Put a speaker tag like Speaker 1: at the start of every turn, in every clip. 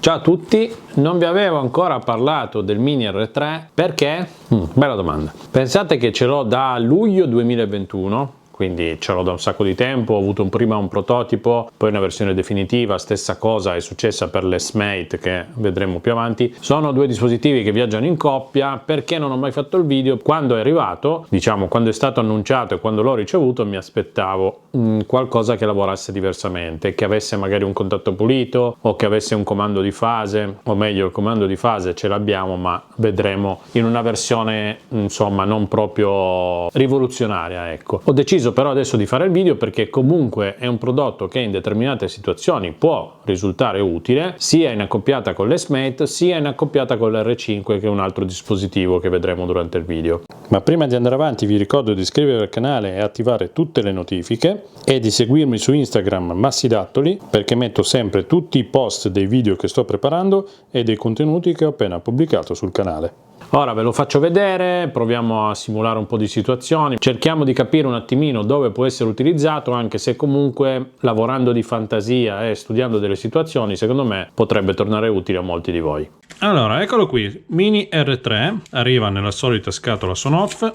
Speaker 1: Ciao a tutti, non vi avevo ancora parlato del Mini R3 perché? Bella domanda. Pensate che ce l'ho da luglio 2021, quindi ce l'ho da un sacco di tempo, ho avuto prima un prototipo, poi una versione definitiva, stessa cosa è successa per l'S-Mate che vedremo più avanti. Sono due dispositivi che viaggiano in coppia. Perché non ho mai fatto il video? Quando è arrivato, diciamo quando è stato annunciato e quando l'ho ricevuto, mi aspettavo qualcosa che lavorasse diversamente, che avesse magari un contatto pulito o che avesse un comando di fase, o meglio il comando di fase ce l'abbiamo, ma vedremo in una versione insomma non proprio rivoluzionaria, ecco. Ho deciso però adesso di fare il video perché comunque è un prodotto che in determinate situazioni può risultare utile, sia in accoppiata con l'S-Mate sia in accoppiata con l'R5, che è un altro dispositivo che vedremo durante il video. Ma prima di andare avanti vi ricordo di iscrivervi al canale e attivare tutte le notifiche e di seguirmi su Instagram Massidattoli, perché metto sempre tutti i post dei video che sto preparando e dei contenuti che ho appena pubblicato sul canale. Ora ve lo faccio vedere, proviamo a simulare un po' di situazioni, cerchiamo di capire un attimino dove può essere utilizzato, anche se comunque lavorando di fantasia e studiando delle situazioni secondo me potrebbe tornare utile a molti di voi. Allora, eccolo qui, Mini R3, arriva nella solita scatola Sonoff.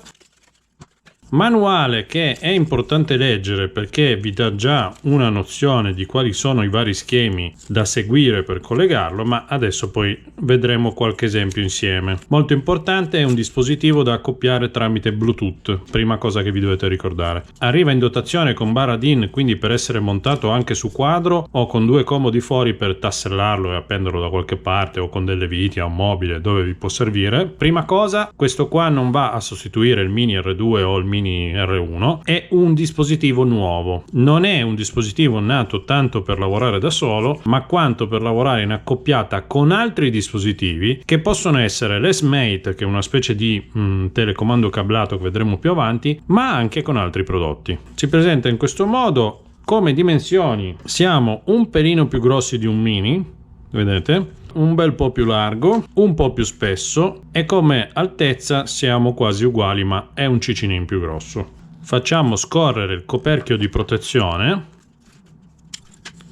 Speaker 1: Manuale che è importante leggere perché vi dà già una nozione di quali sono i vari schemi da seguire per collegarlo, ma adesso poi vedremo qualche esempio insieme. Molto importante, è un dispositivo da accoppiare tramite Bluetooth, prima cosa che vi dovete ricordare. Arriva in dotazione con barra DIN, quindi per essere montato anche su quadro o con due comodi fori per tassellarlo e appenderlo da qualche parte, o con delle viti a un mobile dove vi può servire. Prima cosa, questo qua non va a sostituire il Mini R2 o il Mini R1, è un dispositivo nuovo, non è un dispositivo nato tanto per lavorare da solo ma quanto per lavorare in accoppiata con altri dispositivi che possono essere l'S-Mate, che è una specie di telecomando cablato che vedremo più avanti, ma anche con altri prodotti. Si presenta in questo modo. Come dimensioni siamo un pelino più grossi di un Mini, vedete? Un bel po' più largo, un po' più spesso, e come altezza siamo quasi uguali, ma è un cicino in più grosso. Facciamo scorrere il coperchio di protezione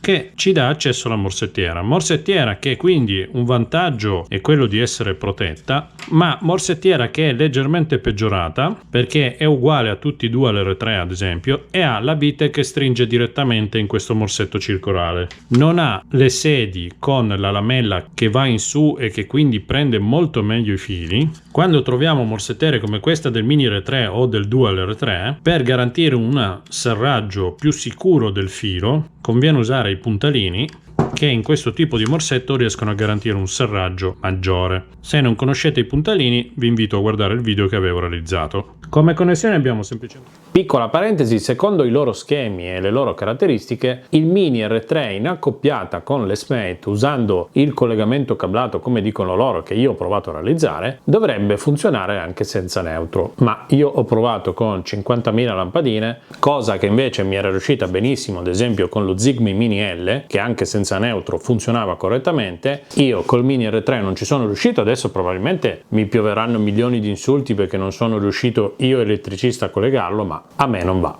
Speaker 1: che ci dà accesso alla morsettiera che quindi un vantaggio è quello di essere protetta, ma morsettiera che è leggermente peggiorata perché è uguale a tutti e due all'R3 ad esempio, e ha la vite che stringe direttamente in questo morsetto circolare. Non ha le sedi con la lamella che va in su e che quindi prende molto meglio i fili. Quando troviamo morsettiere come questa del Mini R3 o del Dual R3, per garantire un serraggio più sicuro del filo conviene usare i puntalini, che in questo tipo di morsetto riescono a garantire un serraggio maggiore. Se non conoscete i puntalini vi invito a guardare il video che avevo realizzato. Come connessione abbiamo semplicemente... Piccola parentesi, secondo i loro schemi e le loro caratteristiche, il Mini R3 in accoppiata con l'S-Mate, usando il collegamento cablato come dicono loro, che io ho provato a realizzare, dovrebbe funzionare anche senza neutro, ma io ho provato con 50.000 lampadine, cosa che invece mi era riuscita benissimo ad esempio con lo Zigbee Mini L, che anche senza neutro funzionava correttamente. Io col Mini R3 non ci sono riuscito, adesso probabilmente mi pioveranno milioni di insulti perché non sono riuscito io elettricista a collegarlo, ma a me non va.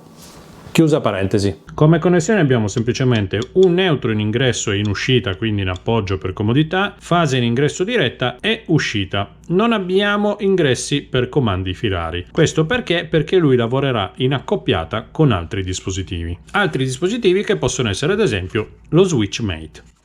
Speaker 1: Chiusa parentesi. Come connessione abbiamo semplicemente un neutro in ingresso e in uscita, quindi in appoggio per comodità, fase in ingresso diretta e uscita. Non abbiamo ingressi per comandi filari. Questo perché? Perché lui lavorerà in accoppiata con altri dispositivi. Altri dispositivi che possono essere ad esempio lo SwitchMate.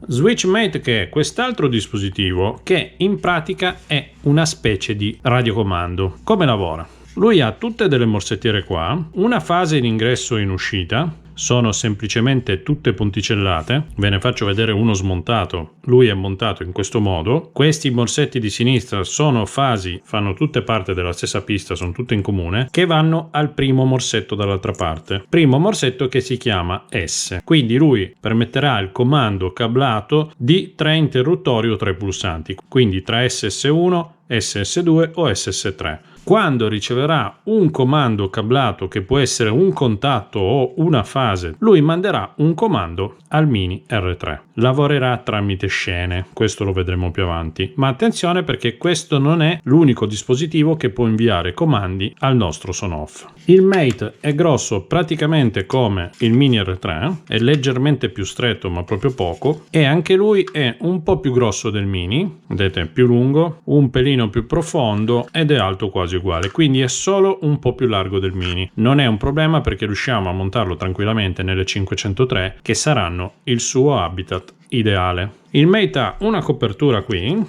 Speaker 1: SwitchMate, che è quest'altro dispositivo che in pratica è una specie di radiocomando. Come lavora? Lui ha tutte delle morsettiere qua, una fase in ingresso e in uscita, sono semplicemente tutte ponticellate. Ve ne faccio vedere uno smontato. Lui è montato in questo modo. Questi morsetti di sinistra sono fasi, fanno tutte parte della stessa pista, sono tutte in comune, che vanno al primo morsetto dall'altra parte. Primo morsetto che si chiama S. Quindi lui permetterà il comando cablato di 3 interruttori o 3 pulsanti, quindi tra SS1, SS2 o SS3. Quando riceverà un comando cablato che può essere un contatto o una fase, lui manderà un comando al Mini R3. Lavorerà tramite scene, questo lo vedremo più avanti, ma attenzione perché questo non è l'unico dispositivo che può inviare comandi al nostro Sonoff. Il Mate è grosso praticamente come il Mini R3, è leggermente più stretto ma proprio poco, e anche lui è un po' più grosso del Mini, vedete, più lungo, un pelino più profondo ed è alto quasi uguale, quindi è solo un po' più largo del Mini. Non è un problema perché riusciamo a montarlo tranquillamente nelle 503 che saranno il suo habitat ideale. Il Mate ha una copertura qui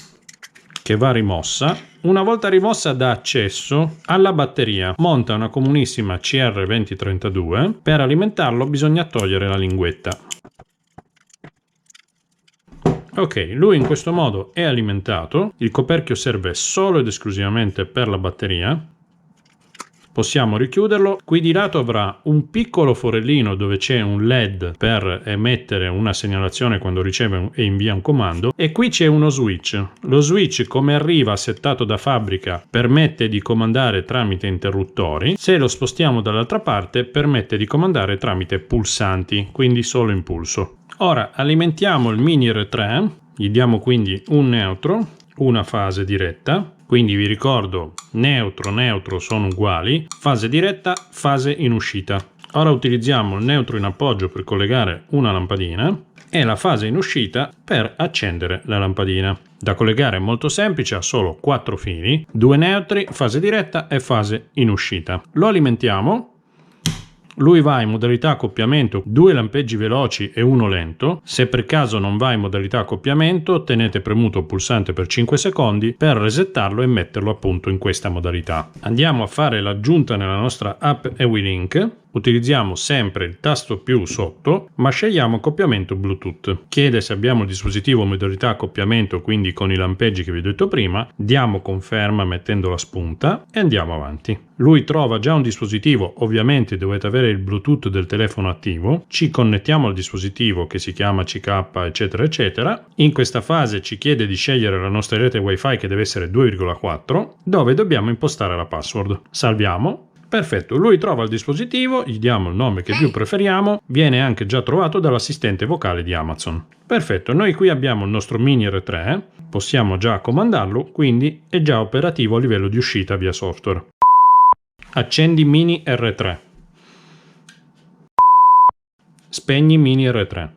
Speaker 1: che va rimossa. Una volta rimossa dà accesso alla batteria. Monta una comunissima CR2032. Per alimentarlo bisogna togliere la linguetta. Ok, lui in questo modo è alimentato. Il coperchio serve solo ed esclusivamente per la batteria. Possiamo richiuderlo. Qui di lato avrà un piccolo forellino dove c'è un LED per emettere una segnalazione quando riceve e invia un comando, e qui c'è uno switch. Lo switch, come arriva settato da fabbrica, permette di comandare tramite interruttori. Se lo spostiamo dall'altra parte permette di comandare tramite pulsanti, quindi solo impulso. Ora alimentiamo il Mini R3, gli diamo quindi un neutro, una fase diretta. Quindi vi ricordo, neutro, neutro sono uguali, fase diretta, fase in uscita. Ora utilizziamo il neutro in appoggio per collegare una lampadina e la fase in uscita per accendere la lampadina. Da collegare è molto semplice, ha solo 4 fili, 2 neutri, fase diretta e fase in uscita. Lo alimentiamo. Lui va in modalità accoppiamento, 2 lampeggi veloci e 1 lento. Se per caso non va in modalità accoppiamento, tenete premuto il pulsante per 5 secondi per resettarlo e metterlo appunto in questa modalità. Andiamo a fare l'aggiunta nella nostra app EWI-Link. Utilizziamo sempre il tasto più sotto, ma scegliamo accoppiamento Bluetooth. Chiede se abbiamo il dispositivo in modalità accoppiamento, quindi con i lampeggi che vi ho detto prima. Diamo conferma mettendo la spunta e andiamo avanti. Lui trova già un dispositivo, ovviamente dovete avere il Bluetooth del telefono attivo. Ci connettiamo al dispositivo che si chiama CK eccetera eccetera. In questa fase ci chiede di scegliere la nostra rete wifi che deve essere 2,4, dove dobbiamo impostare la password. Salviamo. Perfetto, lui trova il dispositivo, gli diamo il nome che più preferiamo, viene anche già trovato dall'assistente vocale di Amazon. Perfetto, noi qui abbiamo il nostro Mini R3, possiamo già comandarlo, quindi è già operativo a livello di uscita via software. Accendi Mini R3. Spegni Mini R3.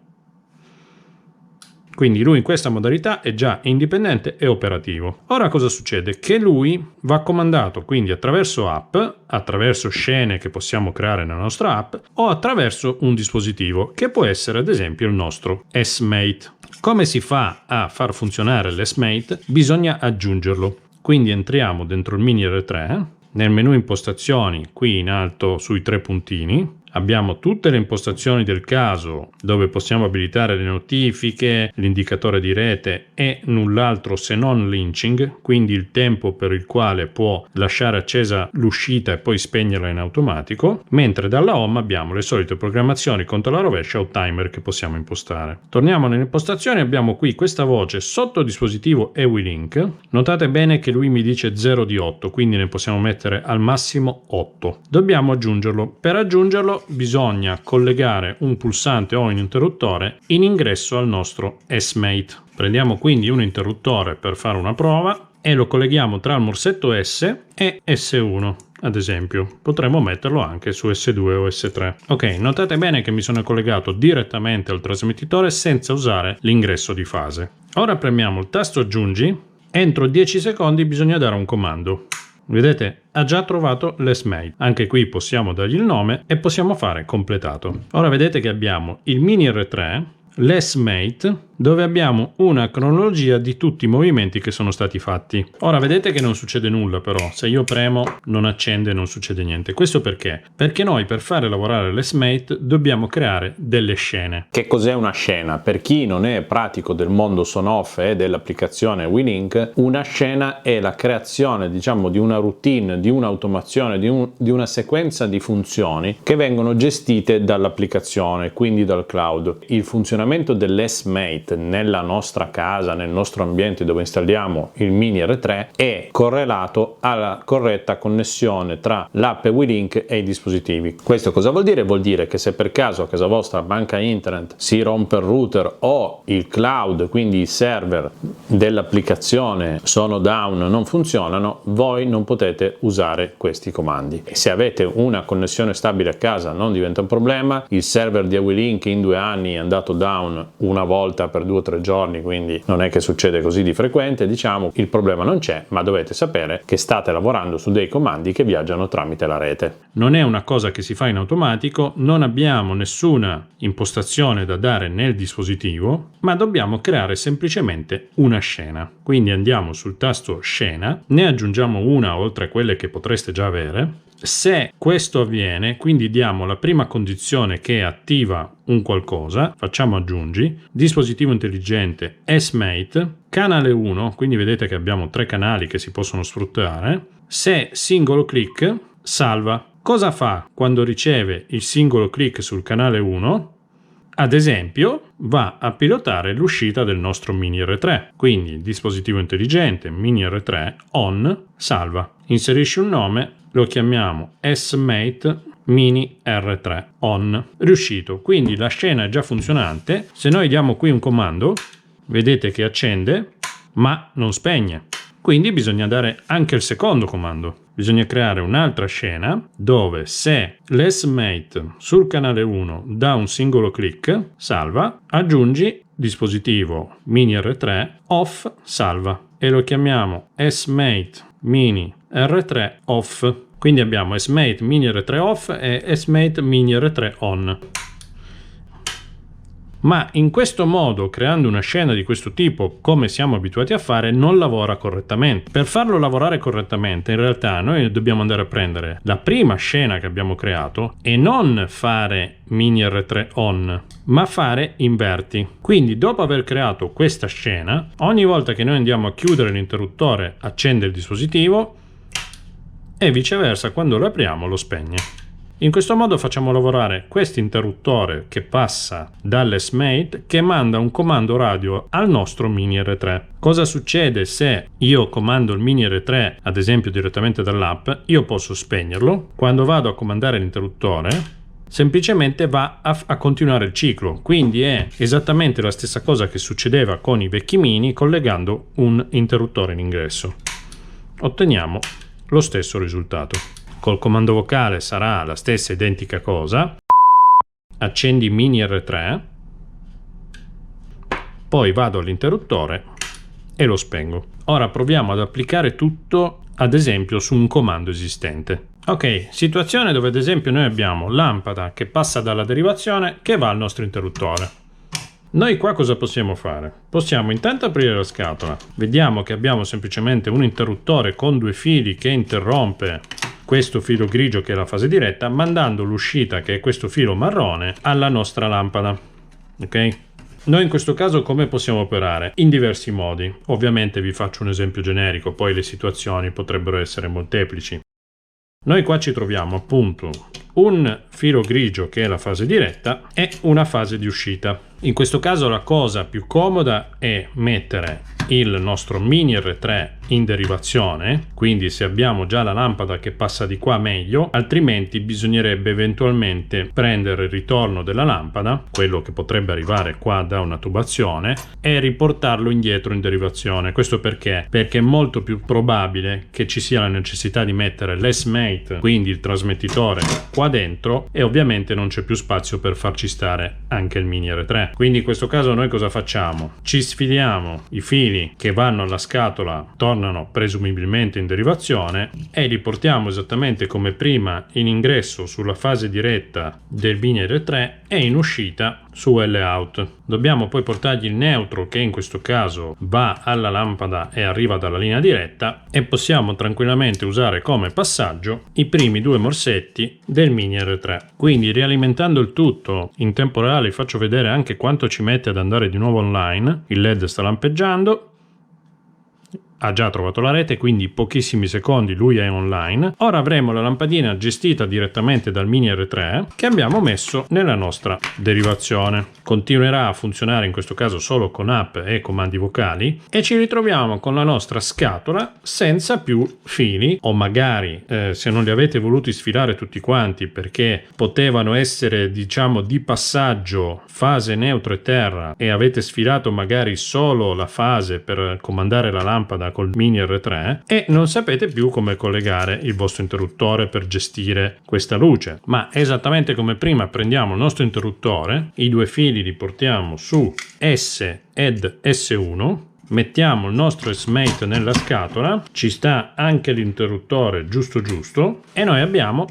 Speaker 1: Quindi lui in questa modalità è già indipendente e operativo. Ora cosa succede? Che lui va comandato quindi attraverso app, attraverso scene che possiamo creare nella nostra app o attraverso un dispositivo che può essere ad esempio il nostro S-Mate. Come si fa a far funzionare l'S-Mate? Bisogna aggiungerlo. Quindi entriamo dentro il Mini R3, nel menu impostazioni qui in alto sui 3 puntini. Abbiamo tutte le impostazioni del caso dove possiamo abilitare le notifiche, l'indicatore di rete e null'altro se non lynching, quindi il tempo per il quale può lasciare accesa l'uscita e poi spegnerla in automatico, mentre dalla home abbiamo le solite programmazioni contro la rovescia o timer che possiamo impostare. Torniamo nelle impostazioni, abbiamo qui questa voce sotto dispositivo EWI-Link. Notate bene che lui mi dice 0 di 8, quindi ne possiamo mettere al massimo 8. Dobbiamo aggiungerlo. Per aggiungerlo bisogna collegare un pulsante o un interruttore in ingresso al nostro S-Mate. Prendiamo quindi un interruttore per fare una prova e lo colleghiamo tra il morsetto S e S1. Ad esempio, potremmo metterlo anche su S2 o S3. Ok, notate bene che mi sono collegato direttamente al trasmettitore senza usare l'ingresso di fase. Ora premiamo il tasto aggiungi. Entro 10 secondi bisogna dare un comando. Vedete, ha già trovato l'S-Mate. Anche qui possiamo dargli il nome e possiamo fare completato. Ora vedete che abbiamo il Mini R3, l'S-Mate, dove abbiamo una cronologia di tutti i movimenti che sono stati fatti. Ora vedete che non succede nulla però, se io premo non accende e non succede niente. Questo perché? Perché noi per fare lavorare l'S-Mate dobbiamo creare delle scene.
Speaker 2: Che cos'è una scena? Per chi non è pratico del mondo Sonoff e dell'applicazione EWI-Link, una scena è la creazione, diciamo, di una routine, di un'automazione, di una sequenza di funzioni che vengono gestite dall'applicazione, quindi dal cloud. Il funzionamento dell'S-Mate S-Mate nella nostra casa, nel nostro ambiente dove installiamo il Mini R3 è correlato alla corretta connessione tra l'app WeLink e i dispositivi. Questo cosa vuol dire? Vuol dire che se per caso a casa vostra manca internet, si rompe il router o il cloud, quindi i server dell'applicazione sono down, non funzionano, voi non potete usare questi comandi. E se avete una connessione stabile a casa non diventa un problema. Il server di WeLink in 2 anni è andato down una volta per 2 o 3 giorni, quindi non è che succede così di frequente, diciamo, il problema non c'è, ma dovete sapere che state lavorando su dei comandi che viaggiano tramite la rete.
Speaker 1: Non è una cosa che si fa in automatico, non abbiamo nessuna impostazione da dare nel dispositivo, ma dobbiamo creare semplicemente una scena. Quindi andiamo sul tasto scena, ne aggiungiamo una oltre a quelle che potreste già avere. Se questo avviene, quindi diamo la prima condizione che attiva un qualcosa, facciamo aggiungi, dispositivo intelligente S-Mate, canale 1, quindi vedete che abbiamo 3 canali che si possono sfruttare, se singolo click salva. Cosa fa quando riceve il singolo click sul canale 1? Ad esempio, va a pilotare l'uscita del nostro Mini R3. Quindi dispositivo intelligente, Mini R3, on, salva. Inserisci un nome, lo chiamiamo S-Mate Mini R3 on. Riuscito. Quindi la scena è già funzionante. Se noi diamo qui un comando, vedete che accende, ma non spegne. Quindi bisogna dare anche il secondo comando. Bisogna creare un'altra scena dove se l'S-Mate sul canale 1 dà un singolo click, salva, aggiungi dispositivo Mini R3 off, salva e lo chiamiamo S-Mate Mini R3 off. Quindi abbiamo S-Mate Mini R3 off e S-Mate Mini R3 on. Ma in questo modo, creando una scena di questo tipo, come siamo abituati a fare, non lavora correttamente. Per farlo lavorare correttamente, in realtà noi dobbiamo andare a prendere la prima scena che abbiamo creato e non fare Mini R3 on, ma fare inverti. Quindi dopo aver creato questa scena, ogni volta che noi andiamo a chiudere l'interruttore accende il dispositivo e viceversa quando lo apriamo lo spegne. In questo modo facciamo lavorare questo interruttore che passa dall'S-Mate che manda un comando radio al nostro Mini R3. Cosa succede se io comando il Mini R3 ad esempio direttamente dall'app? Io posso spegnerlo. Quando vado a comandare l'interruttore semplicemente va a continuare il ciclo, quindi è esattamente la stessa cosa che succedeva con i vecchi Mini collegando un interruttore in ingresso. Otteniamo lo stesso risultato. Col comando vocale sarà la stessa identica cosa. Accendi Mini R3, poi vado all'interruttore e lo spengo. Ora proviamo ad applicare tutto ad esempio su un comando esistente. Ok, situazione dove ad esempio noi abbiamo lampada che passa dalla derivazione che va al nostro interruttore. Noi qua cosa possiamo fare? Possiamo intanto aprire la scatola, vediamo che abbiamo semplicemente un interruttore con 2 fili che interrompe questo filo grigio che è la fase diretta, mandando l'uscita che è questo filo marrone alla nostra lampada. Ok? Noi in questo caso come possiamo operare? In diversi modi. Ovviamente vi faccio un esempio generico, poi le situazioni potrebbero essere molteplici. Noi qua ci troviamo appunto un filo grigio che è la fase diretta e una fase di uscita. In questo caso la cosa più comoda è mettere il nostro Mini R3 in derivazione, quindi se abbiamo già la lampada che passa di qua meglio, altrimenti bisognerebbe eventualmente prendere il ritorno della lampada, quello che potrebbe arrivare qua da una tubazione, e riportarlo indietro in derivazione. Questo perché? Perché è molto più probabile che ci sia la necessità di mettere l'S-Mate, quindi il trasmettitore, qua dentro e ovviamente non c'è più spazio per farci stare anche il Mini R3. Quindi in questo caso noi cosa facciamo? Ci sfiliamo i fili che vanno alla scatola, tornano presumibilmente in derivazione e li portiamo esattamente come prima in ingresso sulla fase diretta del Mini R3 e in uscita su L-out. Dobbiamo poi portargli il neutro che in questo caso va alla lampada e arriva dalla linea diretta e possiamo tranquillamente usare come passaggio i primi 2 morsetti del Mini R3. Quindi rialimentando il tutto in tempo reale vi faccio vedere anche quanto ci mette ad andare di nuovo online. Il LED sta lampeggiando. ha già trovato la rete, quindi pochissimi secondi lui è online. Ora avremo la lampadina gestita direttamente dal Mini R3 che abbiamo messo nella nostra derivazione. Continuerà a funzionare in questo caso solo con app e comandi vocali e ci ritroviamo con la nostra scatola senza più fili, o magari se non li avete voluti sfilare tutti quanti perché potevano essere diciamo di passaggio fase neutro e terra e avete sfilato magari solo la fase per comandare la lampada col Mini R3 e non sapete più come collegare il vostro interruttore per gestire questa luce. Ma esattamente come prima, prendiamo il nostro interruttore, i due fili li portiamo su S ed S1, mettiamo il nostro S-Mate nella scatola, ci sta anche l'interruttore giusto e noi abbiamo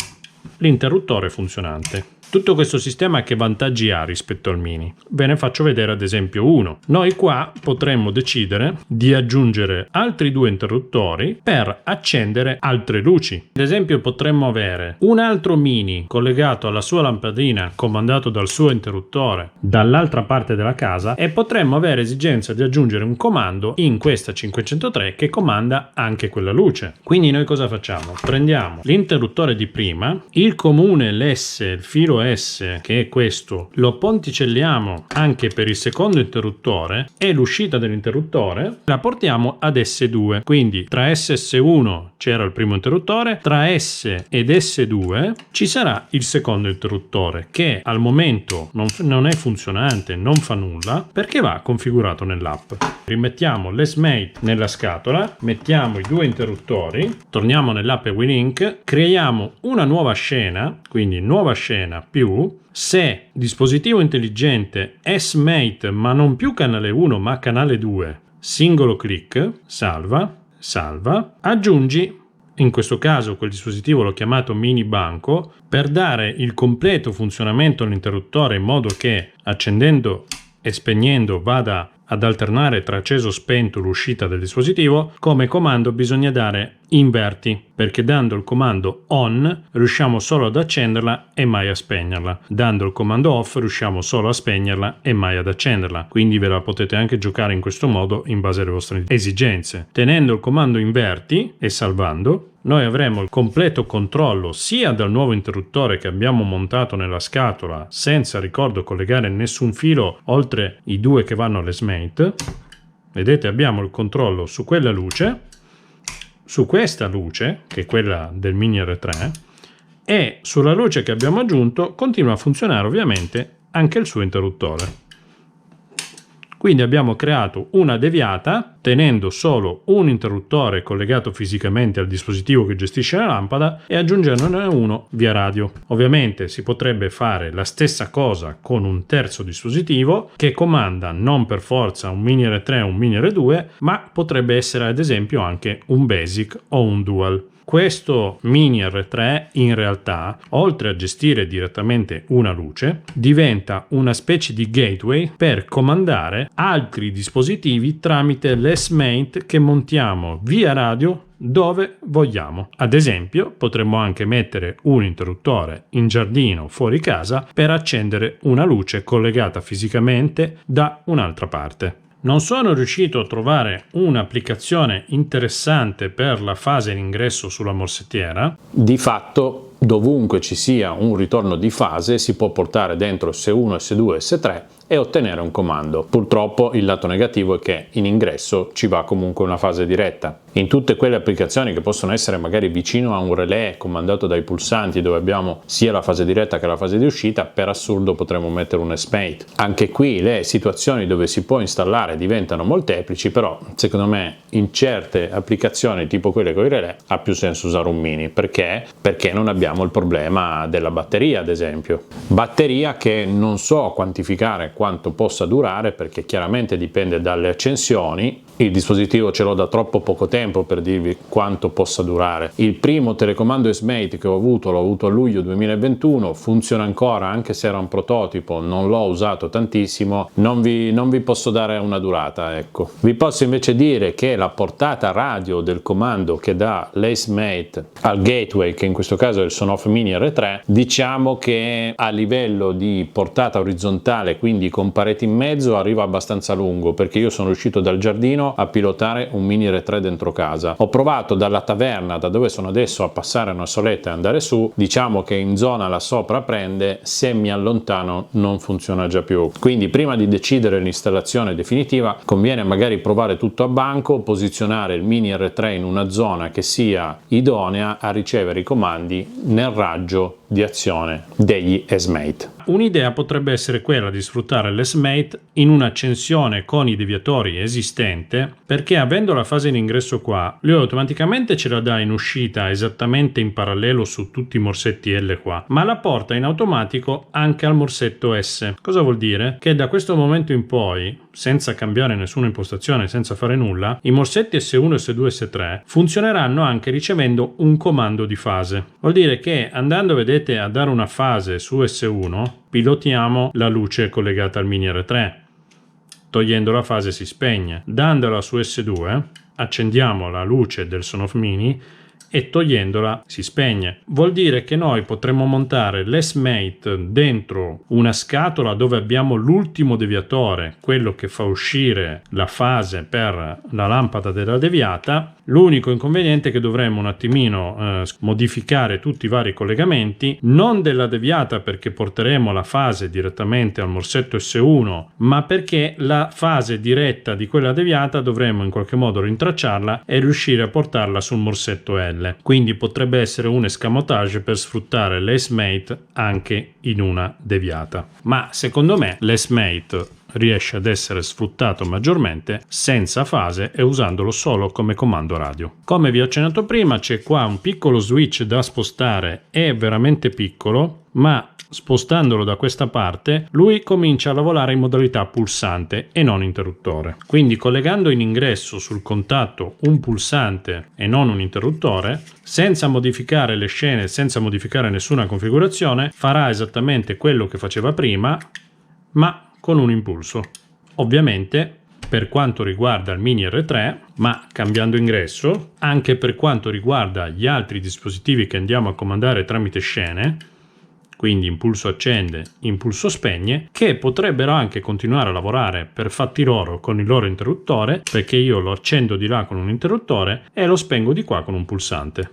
Speaker 1: l'interruttore funzionante. Tutto questo sistema che vantaggi ha rispetto al Mini? Ve ne faccio vedere ad esempio uno. Noi qua potremmo decidere di aggiungere altri due interruttori per accendere altre luci. Ad esempio potremmo avere un altro Mini collegato alla sua lampadina comandato dal suo interruttore dall'altra parte della casa e potremmo avere esigenza di aggiungere un comando in questa 503 che comanda anche quella luce. Quindi noi cosa facciamo? Prendiamo l'interruttore di prima, il comune, l'S, il filo S, che è questo, lo ponticelliamo anche per il secondo interruttore e l'uscita dell'interruttore la portiamo ad S2. Quindi tra S e S1 c'era il primo interruttore, tra S ed S2 ci sarà il secondo interruttore che al momento non è funzionante, non fa nulla perché va configurato nell'app. Rimettiamo l'S-Mate nella scatola, mettiamo i due interruttori, torniamo nell'app WeLink, creiamo una nuova scena, quindi nuova scena più se dispositivo intelligente S-Mate ma non più canale 1 ma canale 2, singolo clic, salva, aggiungi, in questo caso quel dispositivo l'ho chiamato mini banco, per dare il completo funzionamento all'interruttore in modo che accendendo e spegnendo vada ad alternare tra acceso e spento l'uscita del dispositivo. Come comando bisogna dare inverti, perché dando il comando on riusciamo solo ad accenderla e mai a spegnerla, dando il comando off riusciamo solo a spegnerla e mai ad accenderla, quindi ve la potete anche giocare in questo modo in base alle vostre esigenze. Tenendo il comando inverti e salvando noi avremo il completo controllo sia dal nuovo interruttore che abbiamo montato nella scatola senza, ricordo, collegare nessun filo oltre i due che vanno alle S-Mate. Vedete, abbiamo il controllo su quella luce, su questa luce che è quella del Mini R3 e sulla luce che abbiamo aggiunto continua a funzionare ovviamente anche il suo interruttore. Quindi abbiamo creato una deviata tenendo solo un interruttore collegato fisicamente al dispositivo che gestisce la lampada e aggiungendone uno via radio. Ovviamente si potrebbe fare la stessa cosa con un terzo dispositivo che comanda non per forza un Mini R3 o un Mini R2, ma potrebbe essere ad esempio anche un Basic o un Dual. Questo Mini R3 in realtà, oltre a gestire direttamente una luce, diventa una specie di gateway per comandare altri dispositivi tramite l'S-Mate che montiamo via radio dove vogliamo. Ad esempio, potremmo anche mettere un interruttore in giardino fuori casa per accendere una luce collegata fisicamente da un'altra parte. Non sono riuscito a trovare un'applicazione interessante per la fase in ingresso sulla morsettiera.
Speaker 2: Di fatto, dovunque ci sia un ritorno di fase, si può portare dentro S1, S2, S3 e ottenere un comando. Purtroppo il lato negativo è che in ingresso ci va comunque una fase diretta. In tutte quelle applicazioni che possono essere magari vicino a un relè comandato dai pulsanti dove abbiamo sia la fase diretta che la fase di uscita, per assurdo potremmo mettere un S-Mate. Anche qui le situazioni dove si può installare diventano molteplici, però secondo me in certe applicazioni tipo quelle con i relè ha più senso usare un Mini. Perché? Perché non abbiamo il problema della batteria, ad esempio. Batteria che non so quantificare quanto possa durare perché chiaramente dipende dalle accensioni. Il dispositivo ce l'ho da troppo poco tempo per dirvi quanto possa durare. Il primo telecomando S-Mate che ho avuto l'ho avuto a luglio 2021, funziona ancora anche se era un prototipo, non l'ho usato tantissimo, non vi posso dare una durata, ecco. Vi posso invece dire che la portata radio del comando che dà l'S-Mate al gateway, che in questo caso è il Sonoff Mini R3, diciamo che a livello di portata orizzontale, quindi con pareti in mezzo, arriva abbastanza lungo, perché io sono uscito dal giardino nemmeno a pilotare un mini R3 dentro casa. Ho provato dalla taverna, da dove sono adesso, a passare una soletta e andare su. Diciamo che in zona là sopra prende, se mi allontano non funziona già più. Quindi prima di decidere l'installazione definitiva conviene magari provare tutto a banco, posizionare il mini R3 in una zona che sia idonea a ricevere i comandi nel raggio di azione degli S-Mate.
Speaker 1: Un'idea potrebbe essere quella di sfruttare l'S-Mate in un'accensione con i deviatori esistente, perché avendo la fase in ingresso qua, lui automaticamente ce la dà in uscita esattamente in parallelo su tutti i morsetti L qua, ma la porta in automatico anche al morsetto S. Cosa vuol dire? Che da questo momento in poi, senza cambiare nessuna impostazione, senza fare nulla, i morsetti S1, S2, S3 funzioneranno anche ricevendo un comando di fase. Vuol dire che andando, vedete, a dare una fase su S1, pilotiamo la luce collegata al mini R3. Togliendo la fase si spegne. Dandola su S2 accendiamo la luce del Sonoff Mini e togliendola si spegne. Vuol dire che noi potremmo montare l'S-Mate dentro una scatola dove abbiamo l'ultimo deviatore, quello che fa uscire la fase per la lampada della deviata. L'unico inconveniente è che dovremmo un attimino modificare tutti i vari collegamenti, non della deviata perché porteremo la fase direttamente al morsetto S1, ma perché la fase diretta di quella deviata dovremmo in qualche modo rintracciarla e riuscire a portarla sul morsetto L. Quindi potrebbe essere un escamotage per sfruttare l'S-Mate anche in una deviata. Ma secondo me l'S-Mate riesce ad essere sfruttato maggiormente senza fase e usandolo solo come comando radio. Come vi ho accennato prima, c'è qua un piccolo switch da spostare, è veramente piccolo, ma spostandolo da questa parte lui comincia a lavorare in modalità pulsante e non interruttore. Quindi collegando in ingresso sul contatto un pulsante e non un interruttore, senza modificare le scene, senza modificare nessuna configurazione, farà esattamente quello che faceva prima, ma con un impulso. Ovviamente per quanto riguarda il mini R3, ma cambiando ingresso, anche per quanto riguarda gli altri dispositivi che andiamo a comandare tramite scene, quindi impulso accende, impulso spegne, che potrebbero anche continuare a lavorare per fatti loro con il loro interruttore, perché io lo accendo di là con un interruttore e lo spengo di qua con un pulsante.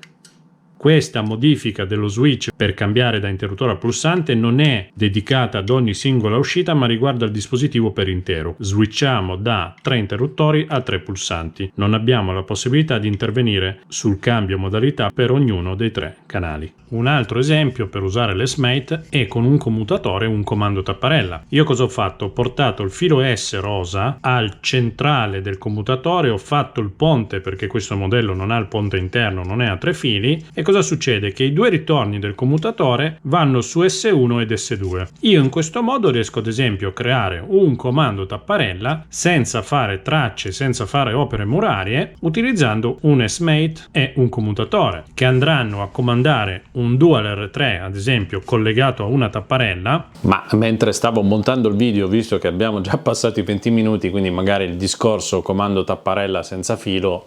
Speaker 1: Questa modifica dello switch per cambiare da interruttore a pulsante non è dedicata ad ogni singola uscita, ma riguarda il dispositivo per intero. Switchiamo da 3 interruttori a 3 pulsanti. Non abbiamo la possibilità di intervenire sul cambio modalità per ognuno dei 3 canali. Un altro esempio per usare l'S-Mate è con un commutatore, un comando tapparella. Io cosa ho fatto? Ho portato il filo S rosa al centrale del commutatore, ho fatto il ponte perché questo modello non ha il ponte interno, non è a 3 fili, e cosa succede? Che i 2 ritorni del commutatore vanno su S1 ed S2. Io in questo modo riesco ad esempio a creare un comando tapparella senza fare tracce, senza fare opere murarie, utilizzando un S-Mate e un commutatore che andranno a comandare un Dual R3 ad esempio collegato a una tapparella.
Speaker 2: Ma mentre stavo montando il video, visto che abbiamo già passato i 20 minuti, quindi magari il discorso comando tapparella senza filo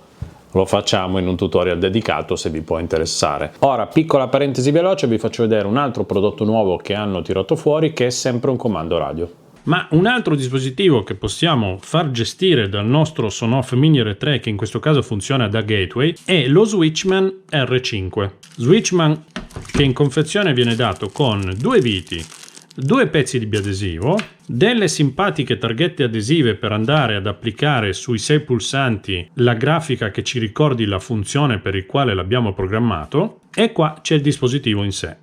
Speaker 2: lo facciamo in un tutorial dedicato se vi può interessare. Ora, piccola parentesi veloce, vi faccio vedere un altro prodotto nuovo che hanno tirato fuori, che è sempre un comando radio.
Speaker 1: Ma un altro dispositivo che possiamo far gestire dal nostro Sonoff Mini R3, che in questo caso funziona da gateway, è lo Switchman R5. Switchman che in confezione viene dato con 2 viti, 2 pezzi di biadesivo, delle simpatiche targhette adesive per andare ad applicare sui 6 pulsanti la grafica che ci ricordi la funzione per il quale l'abbiamo programmato, e qua c'è il dispositivo in sé.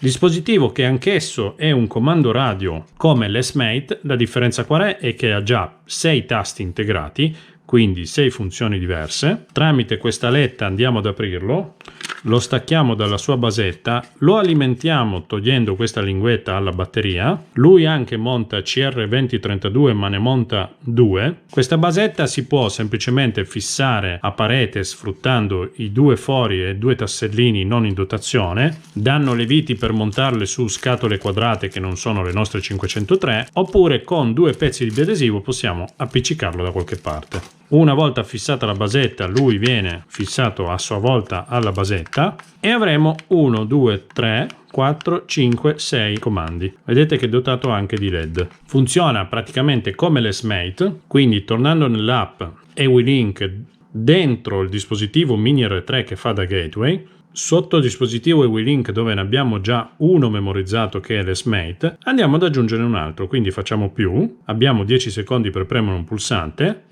Speaker 1: Dispositivo che anch'esso è un comando radio come l'S-Mate, la differenza qual è? È che ha già 6 tasti integrati, quindi 6 funzioni diverse. Tramite questa letta andiamo ad aprirlo, lo stacchiamo dalla sua basetta, lo alimentiamo togliendo questa linguetta alla batteria. Lui anche monta CR2032 ma ne monta 2. Questa basetta si può semplicemente fissare a parete sfruttando i 2 fori e 2 tassellini non in dotazione. Danno le viti per montarle su scatole quadrate che non sono le nostre 503, oppure con 2 pezzi di biadesivo possiamo appiccicarlo da qualche parte. Una volta fissata la basetta, lui viene fissato a sua volta alla basetta e avremo 1, 2, 3, 4, 5, 6 comandi. Vedete che è dotato anche di LED. Funziona praticamente come l'S-Mate, quindi tornando nell'app EWI-Link dentro il dispositivo Mini R3 che fa da gateway, sotto il dispositivo EWI-Link dove ne abbiamo già uno memorizzato che è l'S-Mate, andiamo ad aggiungere un altro, quindi facciamo più, abbiamo 10 secondi per premere un pulsante.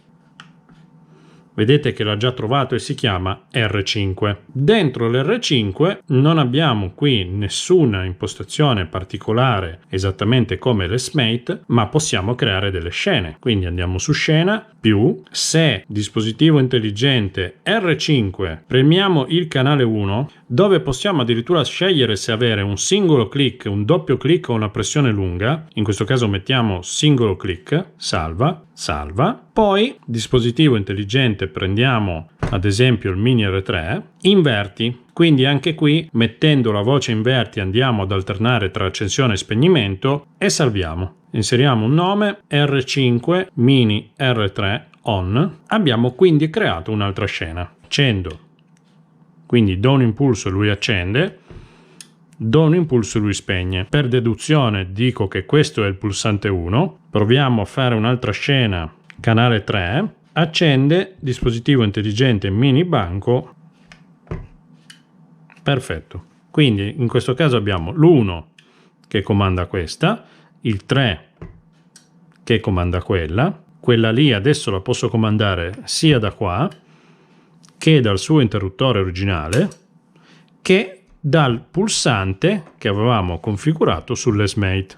Speaker 1: Vedete che l'ha già trovato e si chiama R5. Dentro l'R5 non abbiamo qui nessuna impostazione particolare esattamente come l'S-Mate, ma possiamo creare delle scene. Quindi andiamo su scena, più, se dispositivo intelligente R5, premiamo il canale 1, dove possiamo addirittura scegliere se avere un singolo click, un doppio click o una pressione lunga. In questo caso mettiamo singolo click, salva, salva. Poi dispositivo intelligente, prendiamo ad esempio il Mini R3, inverti, quindi anche qui mettendo la voce inverti andiamo ad alternare tra accensione e spegnimento e salviamo. Inseriamo un nome R5 Mini R3 on, abbiamo quindi creato un'altra scena. Accendo, quindi do un impulso e lui accende, do un impulso e lui spegne. Per deduzione dico che questo è il pulsante 1, proviamo a fare un'altra scena. Canale 3, accende dispositivo intelligente mini banco, perfetto. Quindi in questo caso abbiamo l'1 che comanda questa, il 3 che comanda quella lì adesso la posso comandare sia da qua che dal suo interruttore originale che dal pulsante che avevamo configurato sull'S-Mate.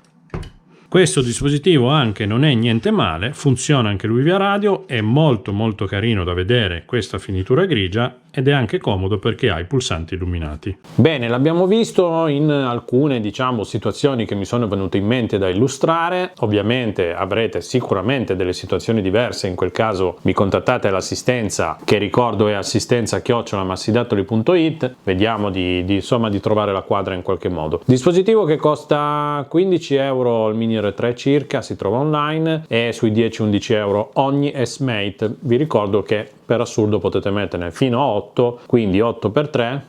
Speaker 1: Questo dispositivo anche non è niente male, funziona anche lui via radio, è molto carino da vedere questa finitura grigia ed è anche comodo perché ha i pulsanti illuminati.
Speaker 2: Bene, l'abbiamo visto in alcune situazioni che mi sono venute in mente da illustrare. Ovviamente avrete sicuramente delle situazioni diverse, in quel caso mi contattate all'assistenza, che ricordo è assistenza@massidattoli.it. Vediamo di trovare la quadra in qualche modo. Dispositivo che costa 15 euro il Mini R3 circa, si trova online, e sui 10-11 euro ogni S-Mate. Vi ricordo che per assurdo potete metterne fino a 8, quindi 8 per 3,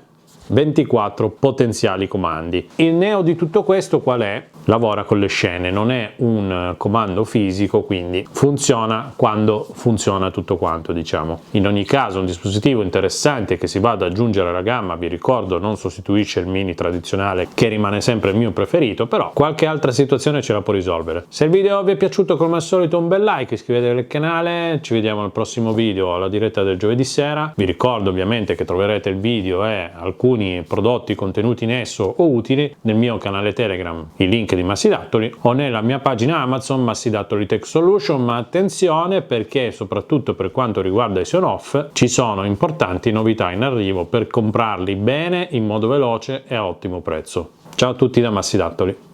Speaker 2: 24 potenziali comandi. Il neo di tutto questo qual è? Lavora con le scene, non è un comando fisico, quindi funziona quando funziona tutto quanto, diciamo. In ogni caso un dispositivo interessante che si va ad aggiungere alla gamma, vi ricordo, non sostituisce il Mini tradizionale che rimane sempre il mio preferito, però qualche altra situazione ce la può risolvere. Se il video vi è piaciuto, come al solito un bel like, iscrivetevi al canale, ci vediamo al prossimo video alla diretta del giovedì sera. Vi ricordo ovviamente che troverete il video e alcuni prodotti contenuti in esso o utili nel mio canale Telegram, il link di Massidattoli, o nella mia pagina Amazon Massidattoli Tech Solution. Ma attenzione, perché soprattutto per quanto riguarda i Sonoff ci sono importanti novità in arrivo per comprarli bene, in modo veloce e a ottimo prezzo. Ciao a tutti da Massidattoli.